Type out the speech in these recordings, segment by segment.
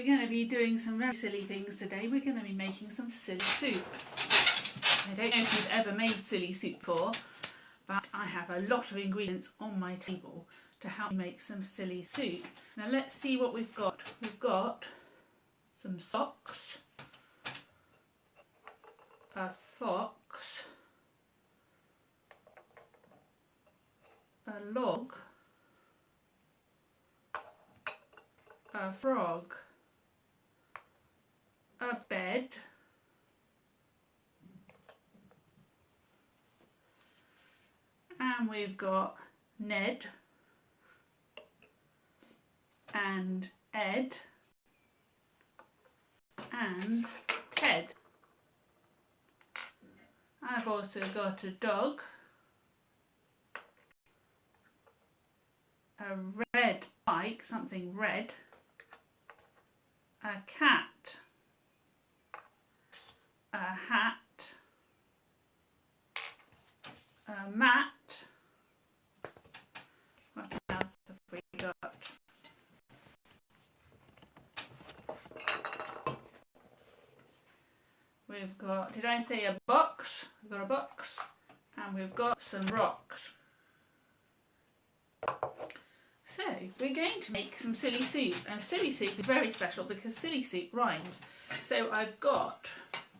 we're going to be doing some very silly things today. We're going to be making some silly soup. I don't know if you've ever made silly soup before, but I have a lot of ingredients on my table to help me make some silly soup. Now let's see what we've got. We've got some socks, a fox, a log, a frog, a bed, and we've got Ned and Ed and Ted. I've also got a dog, a red bike, something red, a cat, a hat, a mat. What else have we got? We've got, did I say a box? We've got a box and we've got some rocks. So we're going to make some silly soup, and silly soup is very special because silly soup rhymes. So I've got,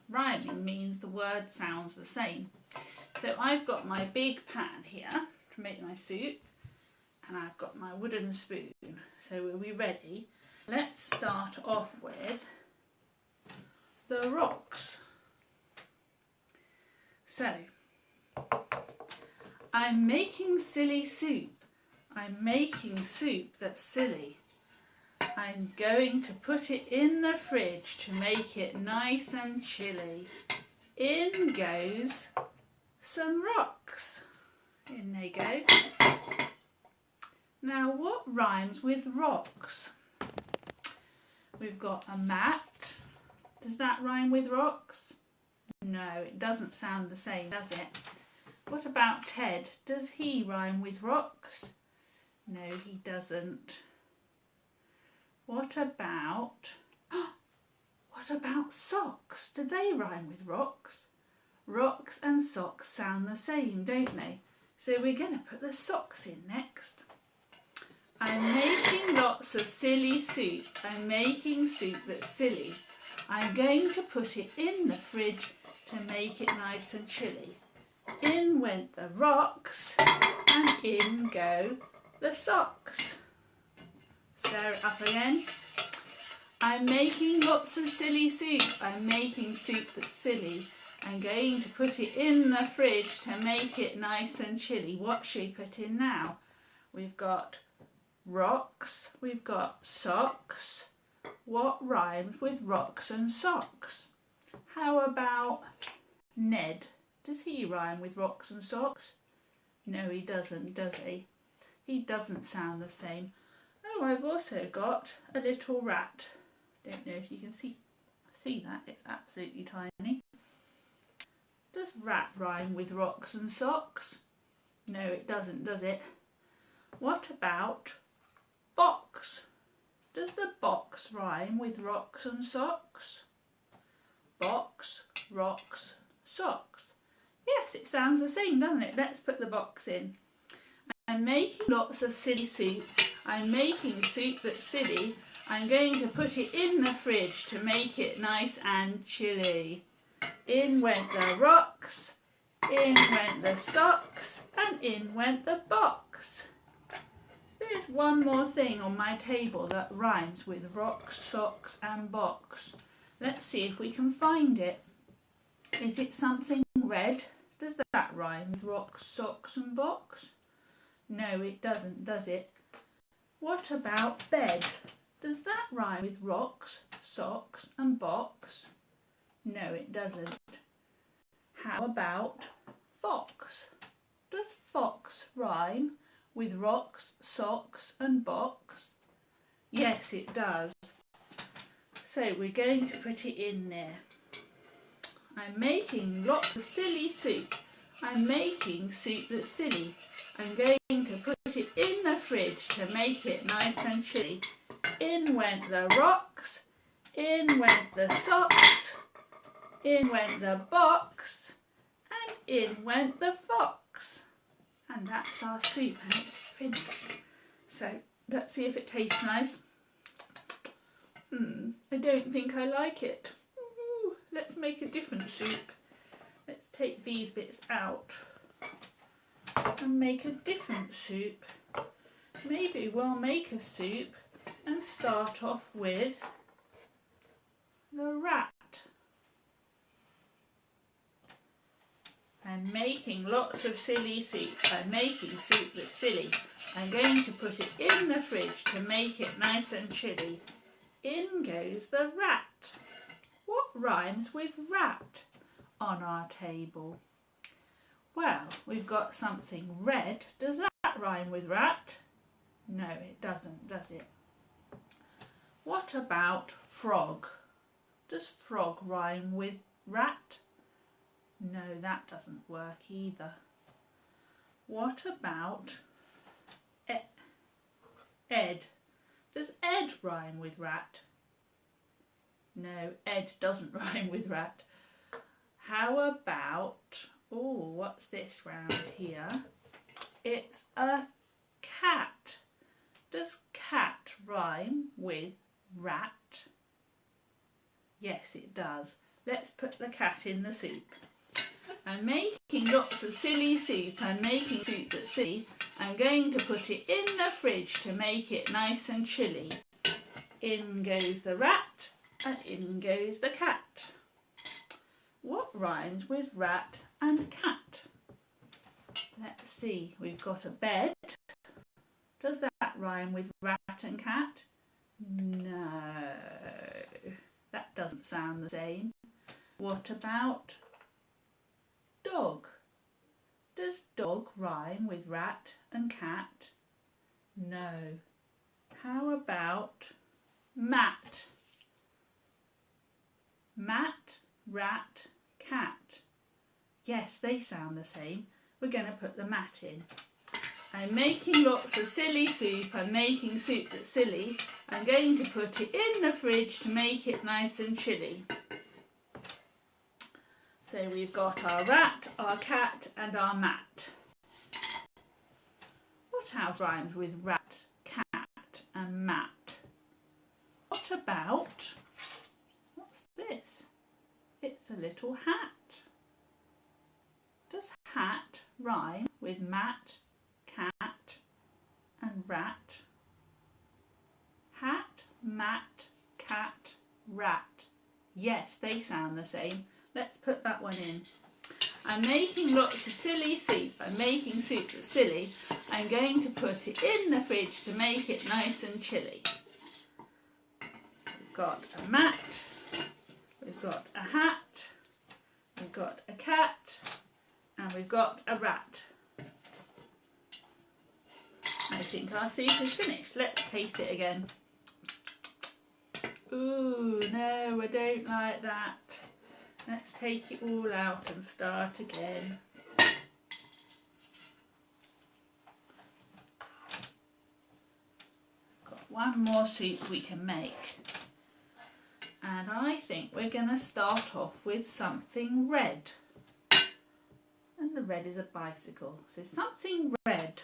rhyming means the word sounds the same. So I've got my big pan here to make my soup, and I've got my wooden spoon. So are we ready? Let's start off with the rocks. So I'm making silly soup. I'm making soup that's silly. I'm going to put it in the fridge to make it nice and chilly. In goes some rocks. In they go. Now what rhymes with rocks? We've got a mat. Does that rhyme with rocks? No, it doesn't sound the same, does it? What about Ted? Does he rhyme with rocks? No, he doesn't. What about socks? Do they rhyme with rocks? Rocks and socks sound the same, don't they? So we're going to put the socks in next. I'm making lots of silly soup. I'm making soup that's silly. I'm going to put it in the fridge to make it nice and chilly. In went the rocks and in go the socks. Stir it up again. I'm making lots of silly soup. I'm making soup that's silly. I'm going to put it in the fridge to make it nice and chilly. What should we put in now? We've got rocks. We've got socks. What rhymes with rocks and socks? How about Ned? Does he rhyme with rocks and socks? No, he doesn't, does he? He doesn't sound the same. Oh, I've also got a little rat. Don't know if you can see that. It's absolutely tiny. Does rat rhyme with rocks and socks? No, it doesn't, does it? What about box? Does the box rhyme with rocks and socks? Box, rocks, socks. Yes, it sounds the same, doesn't it? Let's put the box in. I'm making lots of silly soup. I'm making soup that's silly. I'm going to put it in the fridge to make it nice and chilly. In went the rocks, in went the socks, and in went the box. There's one more thing on my table that rhymes with rocks, socks and box. Let's see if we can find it. Is it something red? Does that rhyme with rocks, socks and box? No, it doesn't, does it? What about bed? Does that rhyme with rocks, socks and box? No, it doesn't. How about fox? Does fox rhyme with rocks, socks and box? Yes, it does. So we're going to put it in there. I'm making lots of silly soup. I'm making soup that's silly. I'm going to put it in the fridge to make it nice and chilly. In went the rocks, in went the socks, in went the box, and in went the fox. And that's our soup and it's finished. So let's see if it tastes nice. I don't think I like it. Ooh, let's make a different soup. Let's take these bits out and make a different soup. Maybe we'll make a soup and start off with the rat. I'm making lots of silly soup. I'm making soup that's silly. I'm going to put it in the fridge to make it nice and chilly. In goes the rat. What rhymes with rat on our table? Well, we've got something red. Does that rhyme with rat? No, it doesn't, does it? What about frog? Does frog rhyme with rat? No, that doesn't work either. What about Ed? Does Ed rhyme with rat? No, Ed doesn't rhyme with rat. How about, oh, what's this round here? It's a cat. Does cat rhyme with rat? Yes, it does. Let's put the cat in the soup. I'm making lots of silly soup. I'm making soup that's silly. I'm going to put it in the fridge to make it nice and chilly. In goes the rat and in goes the cat. What rhymes with rat and cat? Let's see. We've got a bed. Does that rhyme with rat and cat? No. That doesn't sound the same. What about dog? Does dog rhyme with rat and cat? No. How about mat? Mat, rat, cat. Yes, they sound the same. We're going to put the mat in. I'm making lots of silly soup. I'm making soup that's silly. I'm going to put it in the fridge to make it nice and chilly. So we've got our rat, our cat and our mat. What else rhymes with rat, cat and mat? What about, what's this? It's a little hat. Does hat rhyme with mat, cat and rat? Hat, mat, cat, rat. Yes, they sound the same. Let's put that one in. I'm making lots of silly soup. I'm making soup that's silly. I'm going to put it in the fridge to make it nice and chilly. We've got a mat, we've got a hat, we've got a cat, and we've got a rat. I think our soup is finished. Let's taste it again. Ooh, no, I don't like that. Let's take it all out and start again. Got one more soup we can make. And I think we're going to start off with something red. And the red is a bicycle. So something red.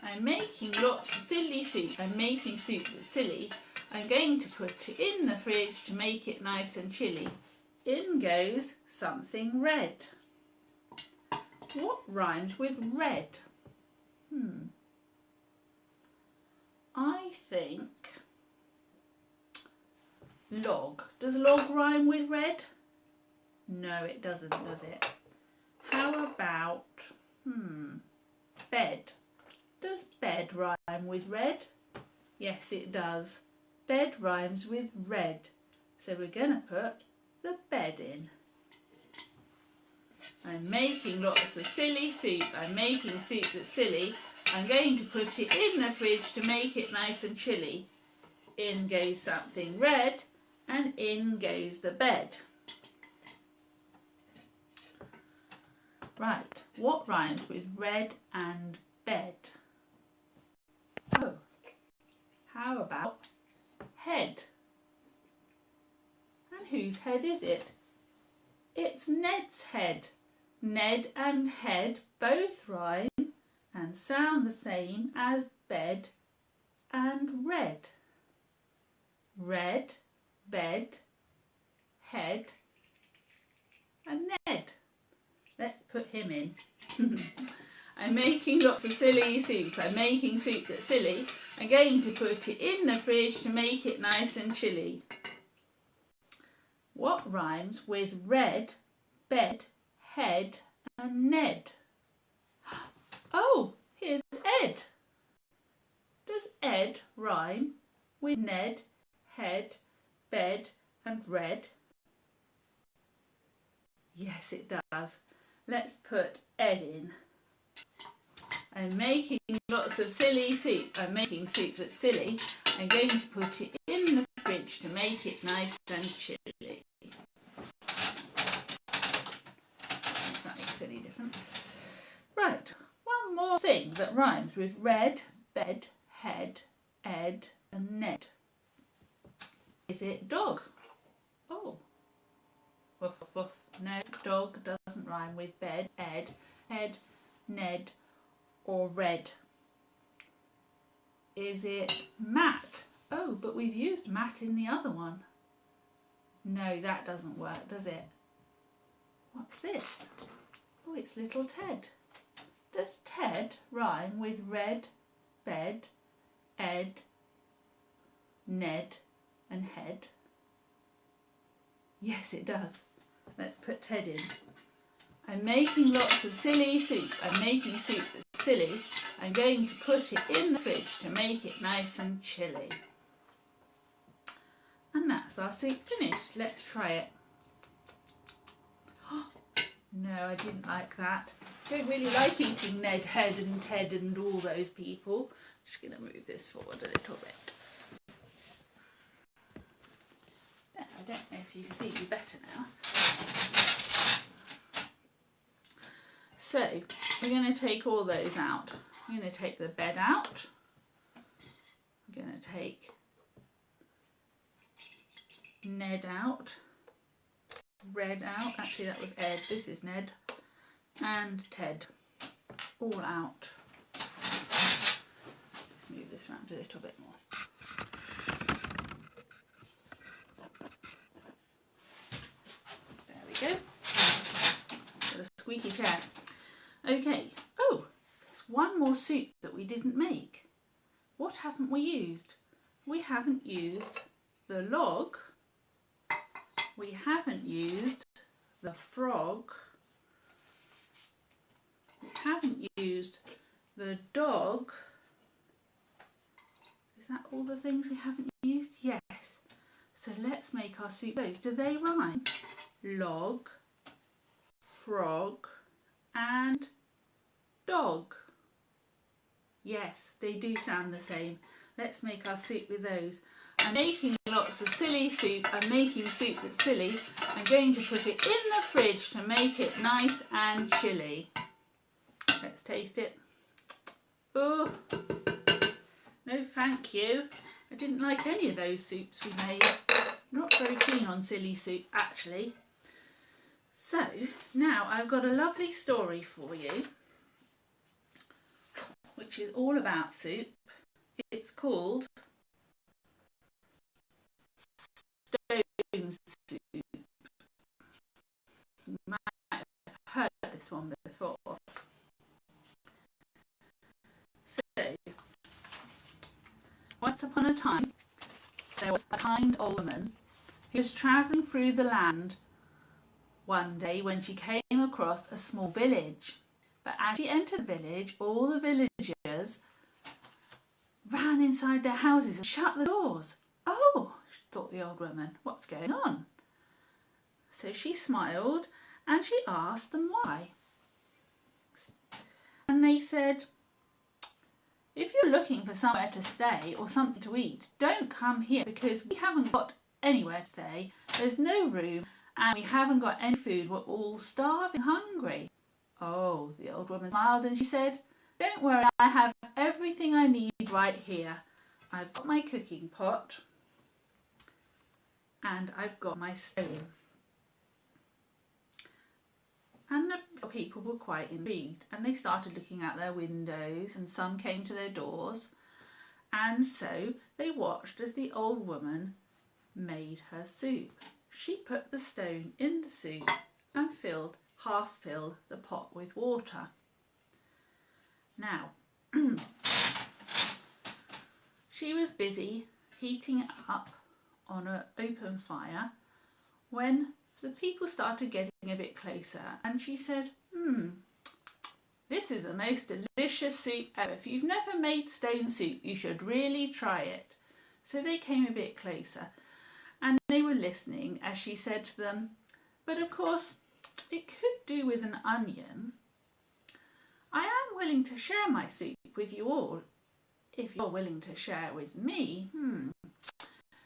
I'm making lots of silly soup. I'm making soup that's silly. I'm going to put it in the fridge to make it nice and chilly. In goes something red. What rhymes with red? I think log. Does log rhyme with red? No, it doesn't, does it? How about bed? Does bed rhyme with red? Yes, it does. Bed rhymes with red. So we're going to put the bed in. I'm making lots of silly soup. I'm making soup that's silly. I'm going to put it in the fridge to make it nice and chilly. In goes something red and in goes the bed. Right, what rhymes with red and bed? Oh, how about head? whose head is it? It's Ned's head. Ned and head both rhyme and sound the same as bed and red. Red, bed, head and Ned. Let's put him in. I'm making lots of silly soup. I'm making soup that's silly. I'm going to put it in the fridge to make it nice and chilly. What rhymes with red, bed, head and Ned? Oh, here's Ed. Does Ed rhyme with Ned, head, bed and red? Yes, it does. Let's put Ed in. I'm making lots of silly soup. I'm making soup that's silly. I'm going to put it in the fridge to make it nice and chilly. Something silly different. Right, one more thing that rhymes with red, bed, head, Ed and Ned. Is it dog? Oh. Woof, woof, woof. No, dog doesn't rhyme with bed, Ed, head, Ned or red. Is it mat? Oh, but we've used mat in the other one. No, that doesn't work, does it? What's this? Oh, it's little Ted. Does Ted rhyme with red, bed, Ed, Ned and head? Yes, it does. Let's put Ted in. I'm making lots of silly soup. I'm making soup that's silly. I'm going to put it in the fridge to make it nice and chilly. And that's our soup finished. Let's try it. No, I didn't like that. I don't really like eating Ned, Head and Ted and all those people. I'm just going to move this forward a little bit. There, I don't know if you can see me better now. So, we're going to take all those out. I'm going to take the bed out. I'm going to take Ned out. Red out. Actually, that was Ed. This is Ned. And Ted. All out. Let's move this around a little bit more. There we go. Got a squeaky chair. Okay. Oh, there's one more soup that we didn't make. What haven't we used? We haven't used the log. We haven't used the frog. We haven't used the dog. Is that all the things we haven't used? Yes. So let's make our soup those. Do they rhyme? Log, frog and dog. Yes, they do sound the same. Let's make our soup with those. I'm making lots of silly soup. I'm making soup that's silly. I'm going to put it in the fridge to make it nice and chilly. Let's taste it. Oh, no thank you. I didn't like any of those soups we made. Not very keen on silly soup actually. So now I've got a lovely story for you, which is all about soup. It's called Stone Soup. You might have heard this one before. So, once upon a time, there was a kind old woman who was travelling through the land one day when she came across a small village. But as she entered the village, all the villagers ran inside their houses and shut the doors. Oh, thought the old woman, what's going on? So she smiled and she asked them why. And they said, if you're looking for somewhere to stay or something to eat, don't come here because we haven't got anywhere to stay. There's no room and we haven't got any food. We're all starving, hungry. Oh, the old woman smiled and she said, don't worry, I have everything I need right here. I've got my cooking pot and I've got my stone. And the people were quite intrigued, and they started looking out their windows, and some came to their doors, and so they watched as the old woman made her soup. She put the stone in the soup and half filled the pot with water. Now, she was busy heating it up on an open fire when the people started getting a bit closer, and she said, this is the most delicious soup ever. If you've never made stone soup, you should really try it. So they came a bit closer, and they were listening as she said to them, but of course it could do with an onion. I am willing to share my soup with you all, if you're willing to share with me.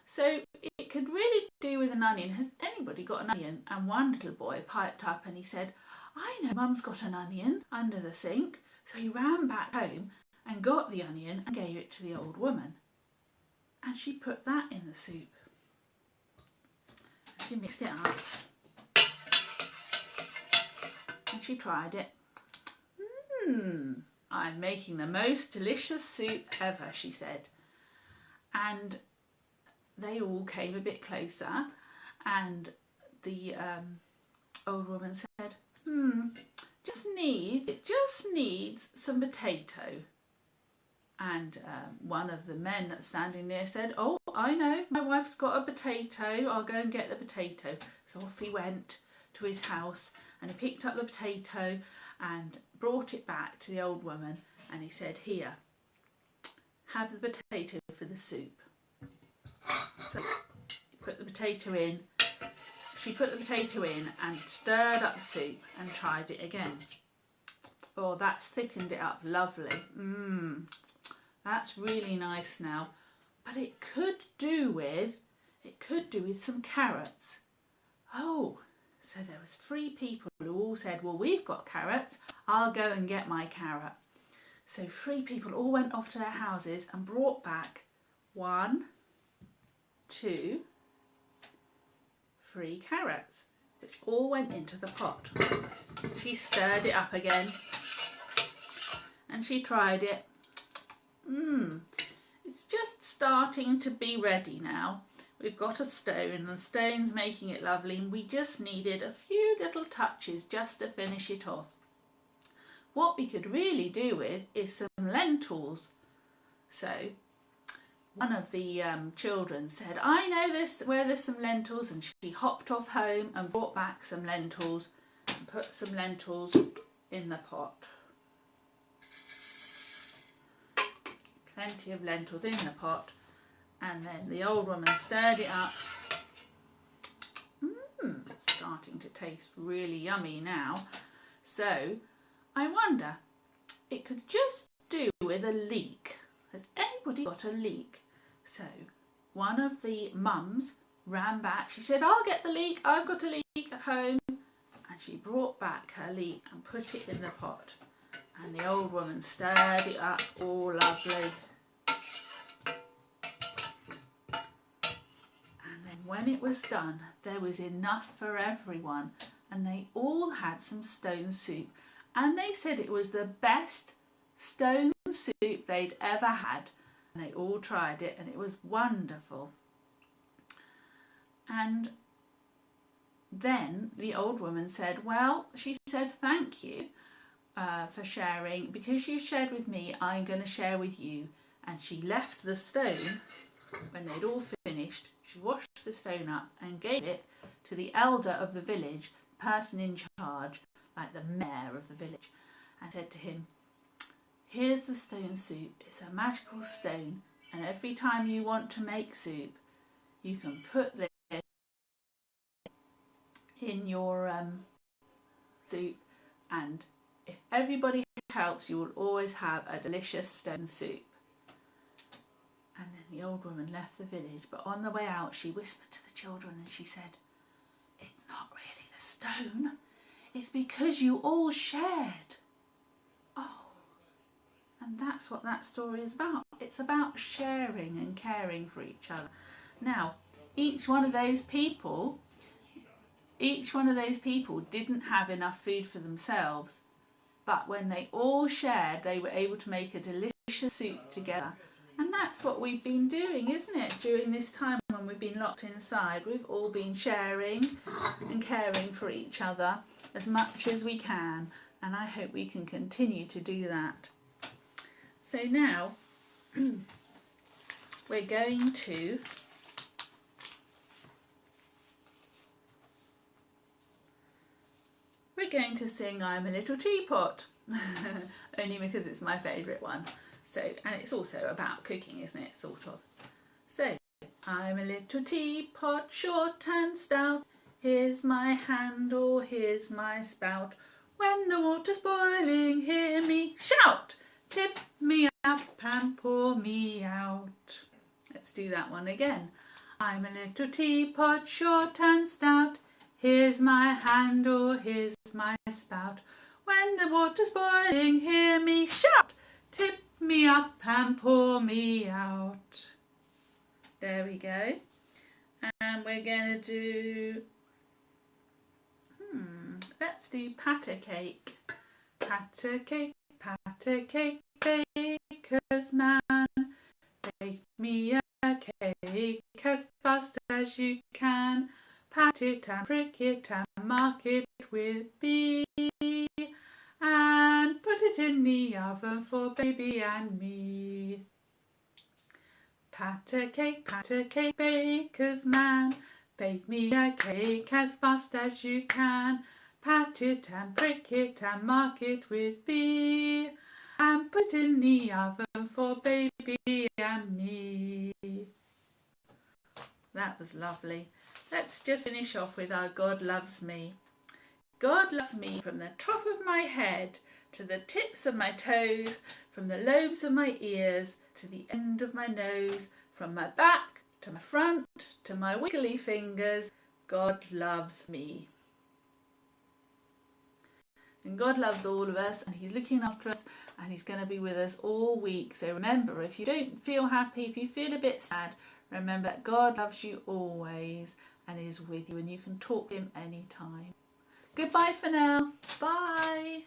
So it could really do with an onion. Has anybody got an onion? And one little boy piped up and he said, I know Mum's got an onion under the sink. So he ran back home and got the onion and gave it to the old woman. And she put that in the soup. She mixed it up. And she tried it. I'm making the most delicious soup ever, she said. And they all came a bit closer, and the old woman said, it just needs some potato. And one of the men that's standing near said, oh, I know, my wife's got a potato, I'll go and get the potato. So off he went to his house, and he picked up the potato and brought it back to the old woman, and he said, here, have the potato for the soup. So he put the potato in, she put the potato in and stirred up the soup and tried it again. Oh, that's thickened it up lovely. That's really nice now. But it could do with some carrots. Oh, so there was 3 people who all said, well, we've got carrots, I'll go and get my carrot. So 3 people all went off to their houses and brought back 1, 2, 3 carrots, which all went into the pot. She stirred it up again and she tried it. It's just starting to be ready now. We've got a stone, and the stone's making it lovely, and we just needed a few little touches just to finish it off. What we could really do with is some lentils. So one of the children said, I know where there's some lentils, and she hopped off home and brought back some lentils and put some lentils in the pot. Plenty of lentils in the pot, and then the old woman stirred it up. It's starting to taste really yummy now. So I wonder, it could just do with a leek. Has anybody got a leek? So one of the mums ran back. She said, I'll get the leek, I've got a leek at home. And she brought back her leek and put it in the pot. And the old woman stirred it up all lovely. And then when it was done, there was enough for everyone. And they all had some stone soup. And they said it was the best stone soup they'd ever had. And they all tried it, and it was wonderful. And then the old woman said, well, she said, thank you for sharing. Because you shared with me, I'm going to share with you. And she left the stone, when they'd all finished, she washed the stone up and gave it to the elder of the village, the person in charge, like the mayor of the village, and said to him, here's the stone soup. It's a magical stone, and every time you want to make soup, you can put this in your soup, and if everybody helps, you will always have a delicious stone soup. And then the old woman left the village, but on the way out she whispered to the children and she said, it's not really the stone, it's because you all shared. Oh, and that's what that story is about. It's about sharing and caring for each other. Now, each one of those people didn't have enough food for themselves, but when they all shared, they were able to make a delicious soup together. And that's what we've been doing, isn't it? During this time when we've been locked inside, we've all been sharing and caring for each other as much as we can. And I hope we can continue to do that. So now we're going to sing I'm a Little Teapot, only because it's my favourite one. So, and it's also about cooking, isn't it, sort of. So, I'm a little teapot, short and stout, here's my handle, here's my spout. When the water's boiling, hear me shout, tip me up and pour me out. Let's do that one again. I'm a little teapot, short and stout, here's my handle, here's my spout. When the water's boiling, hear me shout, tip me up and pour me out. There we go. And we're going to do, let's do patter cake. Patter cake, baker's man. Bake me a cake as fast as you can. Pat it and prick it and mark it with B. And put it in the oven for baby and me. Patter cake, baker's man. Bake me a cake as fast as you can. Pat it and prick it and mark it with B. And put it in the oven for baby and me. That was lovely. Let's just finish off with our God loves me. God loves me from the top of my head to the tips of my toes, from the lobes of my ears to the end of my nose, from my back to my front to my wiggly fingers. God loves me. And God loves all of us, and he's looking after us, and he's going to be with us all week. So remember, if you don't feel happy, if you feel a bit sad, remember that God loves you always and is with you, and you can talk to him anytime. Goodbye for now. Bye.